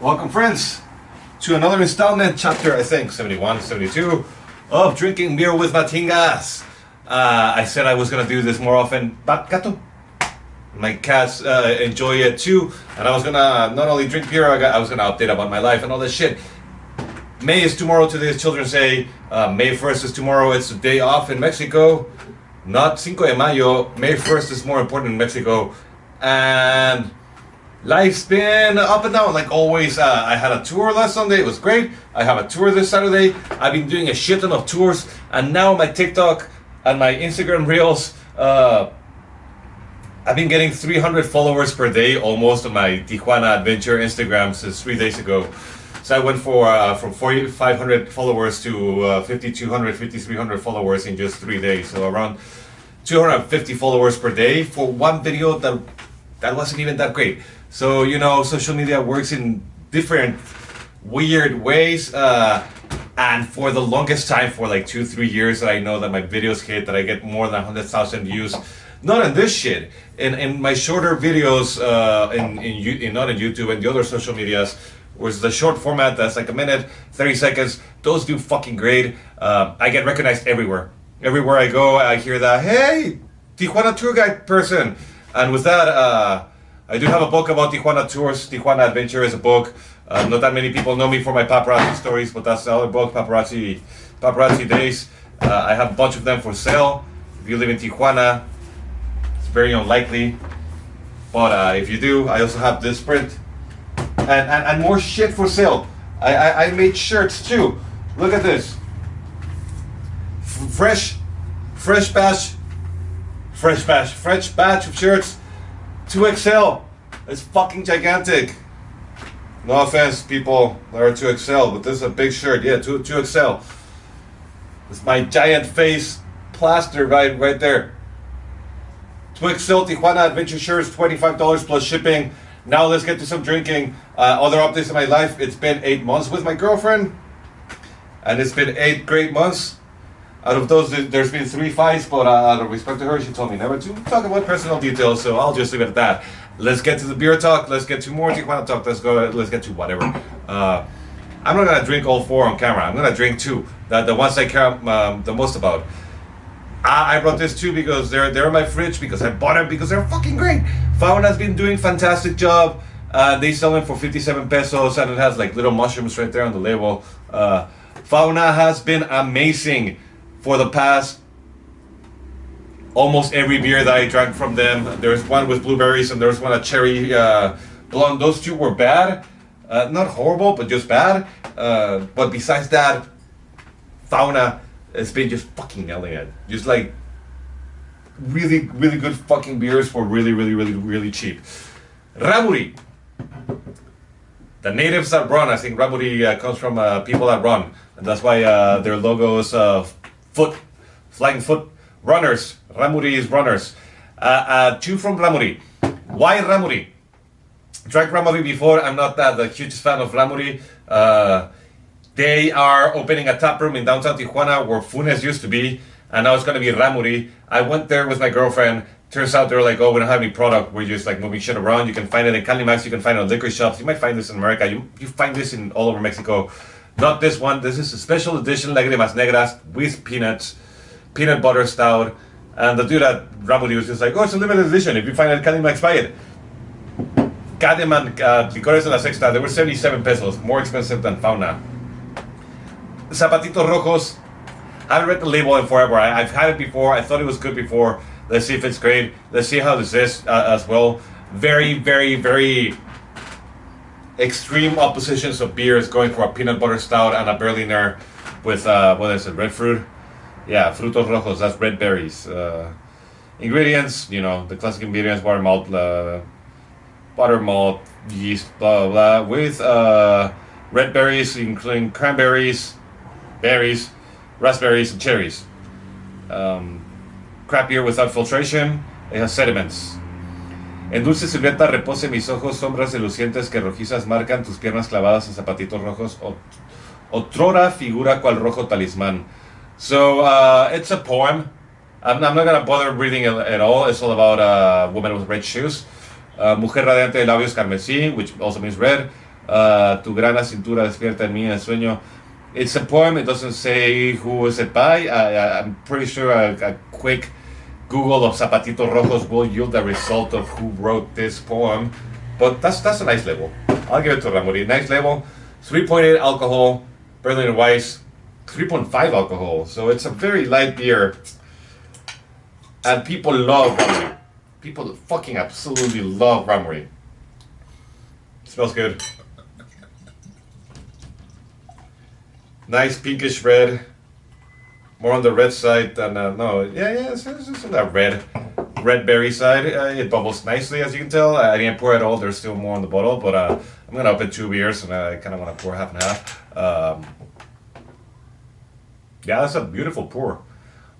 Welcome, friends, to another installment, chapter, I think, 71, 72, of Drinking Beer with Matingas. I said I was going to do this more often, but gato, my cats enjoy it too, and I was going to not only drink beer, I was going to update about my life and all this shit. May is tomorrow, today is Children's Day. May 1st is tomorrow, it's a day off in Mexico. Not Cinco de Mayo, May 1st is more important in Mexico. And life's been up and down, like always. I had a tour last Sunday, it was great. I have a tour this Saturday. I've been doing a shit ton of tours. And now my TikTok and my Instagram Reels, I've been getting 300 followers per day almost on my Tijuana Adventure Instagram since 3 days ago. So I went from 4,500 followers to 5,200, 5,300 followers in just 3 days. So around 250 followers per day for one video that wasn't even that great. So, you know, social media works in different weird ways. And for the longest time, for like 2-3 years, that I know that my videos hit, that I get more than 100,000 views. Not in this shit. In my shorter videos, not in YouTube and the other social medias, was the short format that's like a minute, 30 seconds. Those do fucking great. I get recognized everywhere. Everywhere I go, I hear that, hey, Tijuana tour guide person. And with that, I do have a book about Tijuana tours. Tijuana Adventure is a book. Not that many people know me for my paparazzi stories, but that's the other book, Paparazzi Days. I have a bunch of them for sale. If you live in Tijuana, it's very unlikely. But if you do, I also have this print. And more shit for sale. I made shirts too. Look at this. Fresh batch of shirts. 2XL. It's fucking gigantic. No offense, people that are 2XL, but this is a big shirt. Yeah, 2XL. It's my giant face plaster right there. 2XL Tijuana Adventure shirts, $25 plus shipping. Now let's get to some drinking. Other updates in my life. It's been 8 months with my girlfriend, and it's been 8 great months. Out of those, there's been 3 fights, but out of respect to her, she told me never to talk about personal details, so I'll just leave it at that. Let's get to the beer talk. Let's get to more Tijuana talk. Let's get to whatever. I'm not gonna drink all 4 on camera. I'm gonna drink 2, the ones I care the most about. I brought this too because they're in my fridge, because I bought them because they're fucking great. Fauna's been doing fantastic job. They sell them for 57 pesos, and it has like little mushrooms right there on the label. Fauna has been amazing for the past almost every beer that I drank from them. There's one with blueberries and there's one a cherry blonde. Those 2 were bad. Not horrible, but just bad. But besides that, Fauna has been just fucking nailing it. Just like really good fucking beers for really cheap. Ramuri. The natives that run. I think Ramuri comes from people that run. And that's why their logo is flying foot, runners. Ramuri is runners. 2 from Ramuri. Why Ramuri? Drank Ramuri before. I'm not the hugest fan of Ramuri. They are opening a tap room in downtown Tijuana where Funes used to be, and now it's going to be Ramuri. I went there with my girlfriend. Turns out they're like, oh, we don't have any product. We're just like moving shit around. You can find it in Calimax. You can find it in liquor shops. You might find this in America. You find this in all over Mexico. Not this one. This is a special edition Lagrimas Negras with peanut butter stout. And the dude at Ramuri was just like, oh, it's a limited edition. If you find it in Calimax, buy it. Goddamn, Licores de la Sexta. They were 77 pesos. More expensive than Fauna. Zapatitos Rojos. I haven't read the label in forever. I've had it before. I thought it was good before. Let's see if it's great. Let's see how this is as well. Very extreme oppositions of beers, going for a peanut butter stout and a Berliner with, what is it, red fruit? Yeah, frutos rojos, that's red berries. Ingredients, you know, the classic ingredients, buttermalt, yeast, blah, blah, with red berries, including cranberries, berries, raspberries, and cherries. Crap beer without filtration. It has sediments. En dulce silueta repose mis ojos, sombras relucientes que rojizas marcan tus piernas clavadas en zapatitos rojos. Otrora figura cual rojo talismán. So it's a poem. I'm not gonna bother reading it at all. It's all about a woman with red shoes. Mujer radiante de labios carmesí, which also means red. Tu grana cintura despierta en mí el sueño. It's a poem. It doesn't say who was it by. I'm pretty sure a quick Google of Zapatitos Rojos will yield the result of who wrote this poem. But that's a nice label. I'll give it to Ramuri. Nice label. 3.8 alcohol. Berliner Weiss. 3.5 alcohol. So it's a very light beer. And people love Ramuri. People fucking absolutely love Ramuri. Smells good. Nice pinkish red. More on the red side than no. Yeah. It's on that red berry side. It bubbles nicely, as you can tell. I didn't pour it all. There's still more in the bottle, but I'm gonna open 2 beers, and I kind of want to pour half and half. Yeah, that's a beautiful pour.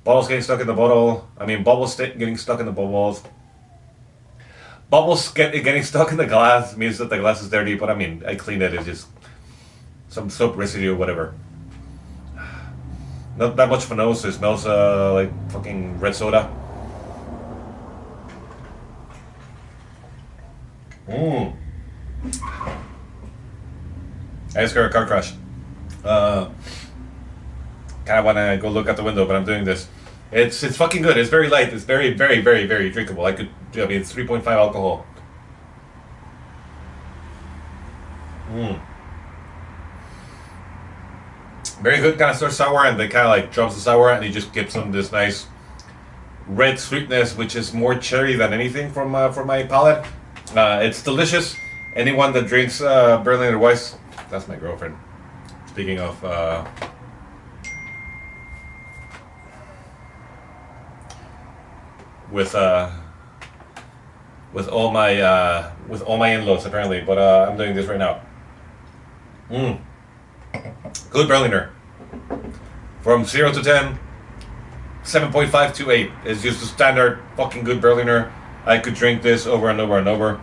Bottles getting stuck in the bottle. I mean, bubbles getting stuck in the bubbles. Bubbles getting stuck in the glass means that the glass is dirty, but I mean, I cleaned it. It's just some soap residue, whatever. Not that much for nose. It smells like fucking red soda. I just got a car crash. Kind of want to go look out the window, but I'm doing this. It's fucking good. It's very light. It's very, very, very, very drinkable. I mean, it's 3.5 alcohol. Very good. Kind of starts sour, and then kind of like drops the sour, and you just get some this nice red sweetness, which is more cherry than anything from my palate. It's delicious. Anyone that drinks Berliner Weiss, that's my girlfriend. Speaking of. With all my in-laws apparently, but I'm doing this right now. Good Berliner. From 0 to 10, 7.5 to 8. It's just a standard fucking good Berliner. I could drink this over and over and over.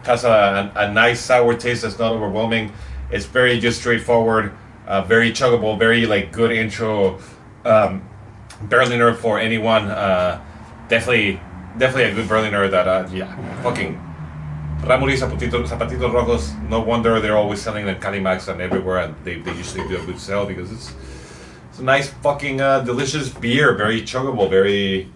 Has a nice sour taste that's not overwhelming. It's very just straightforward, very chuggable, very like good intro Berliner for anyone. Definitely a good Berliner that, fucking Ramuri Zapatitos Rojos. No wonder they're always selling them Calimax and everywhere, and they usually do a good sell because it's a nice fucking delicious beer, very chuggable, very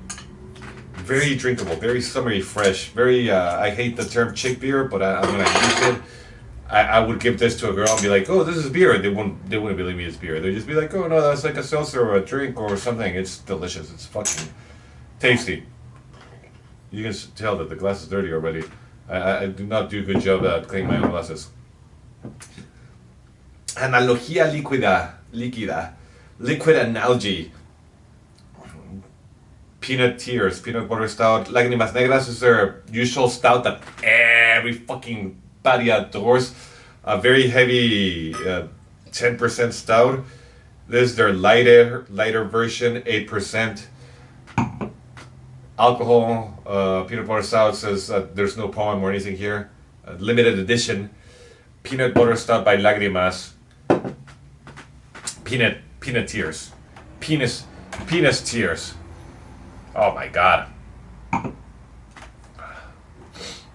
drinkable, very summery, fresh. Very I hate the term chick beer, but I'm gonna use it. I would give this to a girl and be like, oh, this is beer. They wouldn't believe me it's beer. They'd just be like, oh no, that's like a seltzer or a drink or something. It's delicious. It's fucking tasty. You can tell that the glass is dirty already. I do not do a good job at cleaning my own glasses. Analogía líquida. Liquid analogy. Peanut tears, peanut butter stout. Lagrimas negras is their usual stout that every fucking body adores. A very heavy 10% stout. This is their lighter version, 8%. Alcohol, peanut butter stout says there's no poem or anything here. Limited edition. Peanut butter stout by Lagrimas. Peanut tears. Penis tears. Oh my god.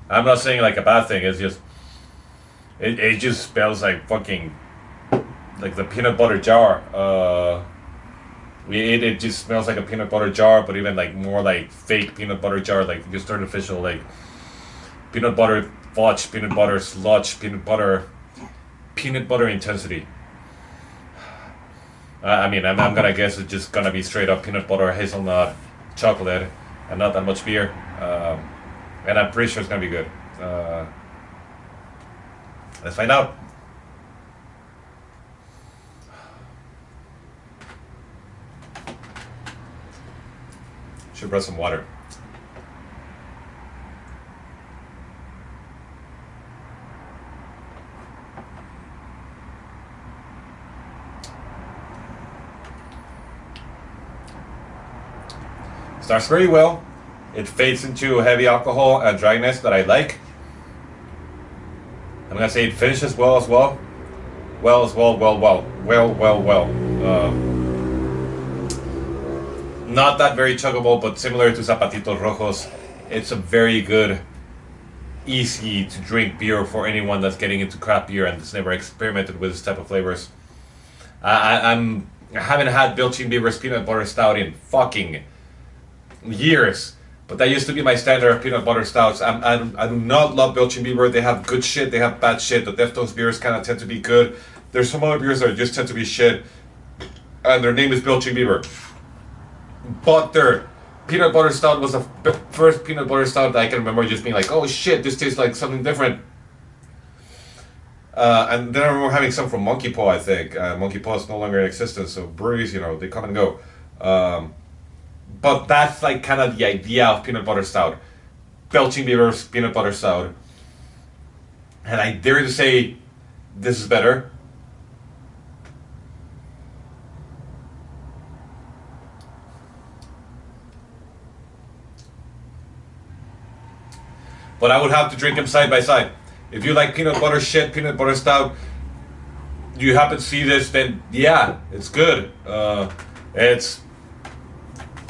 I'm not saying like a bad thing, it's just it just smells like fucking like the peanut butter jar. It just smells like a peanut butter jar, but even like more like fake peanut butter jar, like just artificial, like peanut butter fudge, peanut butter sludge, peanut butter intensity. I mean, I'm gonna guess it's just gonna be straight up peanut butter, hazelnut, chocolate, and not that much beer. And I'm pretty sure it's gonna be good. Let's find out. Should brought some water. Starts very well. It fades into heavy alcohol and dryness that I like. I'm gonna say it finishes well as well. Well. Not that very chuggable, but similar to Zapatitos Rojos, it's a very good easy to drink beer for anyone that's getting into craft beer and has never experimented with this type of flavors. I haven't had Belching Beaver's peanut butter stout in fucking years, but that used to be my standard of peanut butter stouts. I do not love Belching Beaver. They have good shit, they have bad shit. The Deftones beers kind of tend to be good. There's some other beers that just tend to be shit, and their name is Belching Beaver. But their peanut butter stout was the first peanut butter stout that I can remember just being like, oh shit, this tastes like something different. And then I remember having some from Monkey Paw, I think. Monkey Paw is no longer in existence, so breweries, you know, they come and go. But that's like kind of the idea of peanut butter stout. Belching Beaver's peanut butter stout. And I dare to say this is better. But I would have to drink them side by side. If you like peanut butter shit, peanut butter stout, you happen to see this, then yeah, it's good. It's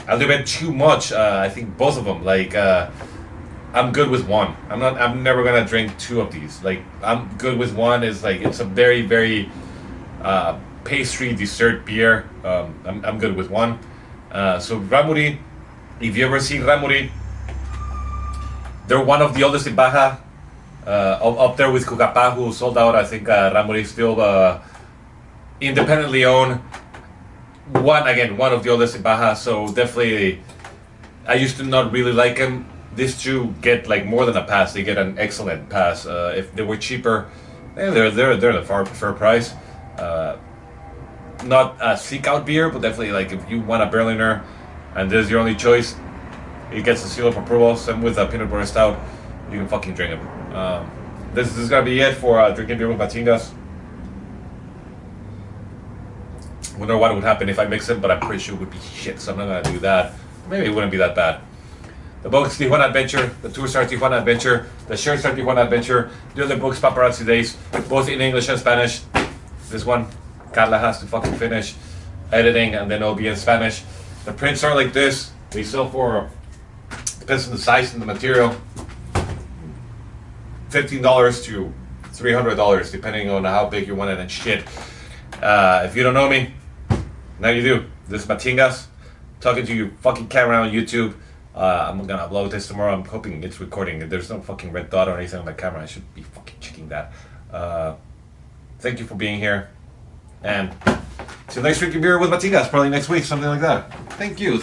a little bit too much. I think both of them. Like, I'm good with one. I'm never gonna drink two of these. Like, I'm good with one. Is like it's a very very pastry dessert beer. I'm good with one. So Ramuri, if you ever see Ramuri, they're one of the oldest in Baja. Up there with Cucapá, who sold out. I think Ramuri is still independently owned. One of the oldest in Baja. So definitely, I used to not really like them. These two get like more than a pass. They get an excellent pass. If they were cheaper, they're the fair price. Not a seek out beer, but definitely like if you want a Berliner, and this is your only choice, it gets the seal of approval. Same with a peanut butter stout. You can fucking drink them. This is gonna be it for drinking beer with Matingas. Wonder what would happen if I mix it, but I'm pretty sure it would be shit, so I'm not gonna do that. Maybe it wouldn't be that bad. The books Tijuana Adventure, the tours are Tijuana Adventure, the shirts are Tijuana Adventure, the other books Paparazzi Days, both in English and Spanish. This one, Carla has to fucking finish editing and then it'll be in Spanish. The prints are like this. They sell for, depends on the size and the material, $15 to $300 depending on how big you want it and shit. If you don't know me, now you do. This is Matingas, talking to you fucking camera on YouTube. I'm gonna upload this tomorrow. I'm hoping it's recording. There's no fucking red dot or anything on my camera. I should be fucking checking that. Thank you for being here. And till next drinking beer with Matingas, probably next week, something like that. Thank you.